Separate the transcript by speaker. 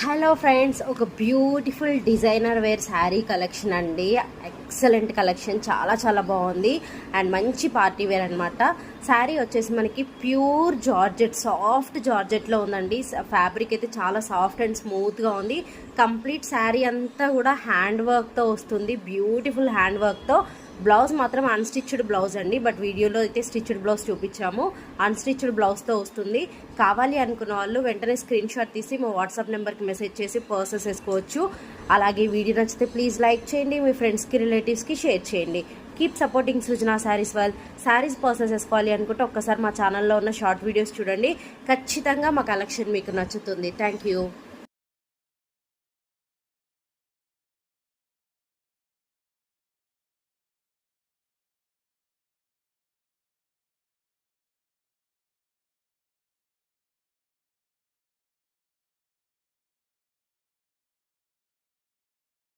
Speaker 1: Hello friends, ఒక beautiful designer wear sari collection అండి. Excellent collection, చాలా చాలా బాగుంది అండ్ మంచి పార్టీ వేర్ అనమాట. శారీ వచ్చేసి మనకి ప్యూర్ జార్జెట్, సాఫ్ట్ జార్జెట్లో ఉందండి. ఫ్యాబ్రిక్ అయితే చాలా సాఫ్ట్ అండ్ స్మూత్గా ఉంది. కంప్లీట్ శారీ అంతా కూడా హ్యాండ్ వర్క్తో వస్తుంది, బ్యూటిఫుల్ హ్యాండ్ వర్క్తో. బ్లౌజ్ మాత్రం అన్స్టిచ్డ్ బ్లౌజ్ అండి, బట్ వీడియోలో అయితే స్టిచ్డ్ బ్లౌజ్ చూపించాము. అన్స్టిచ్డ్ బ్లౌజ్తో వస్తుంది. కావాలి అనుకున్న వాళ్ళు వెంటనే స్క్రీన్ షాట్ తీసి మా వాట్సాప్ నెంబర్కి మెసేజ్ చేసి పర్చేస్ చేసుకోవచ్చు. అలాగే వీడియో నచ్చితే ప్లీజ్ లైక్ చేయండి, మీ ఫ్రెండ్స్కి రిలేటివ్స్కి షేర్ చేయండి. కీప్ సపోర్టింగ్ సృజన శారీస్ వెల్. శారీస్ పర్చేస్ చేసుకోవాలి అనుకుంటే ఒక్కసారి మా ఛానల్లో ఉన్న షార్ట్ వీడియోస్ చూడండి, ఖచ్చితంగా మా కలెక్షన్ మీకు నచ్చుతుంది. Thank you.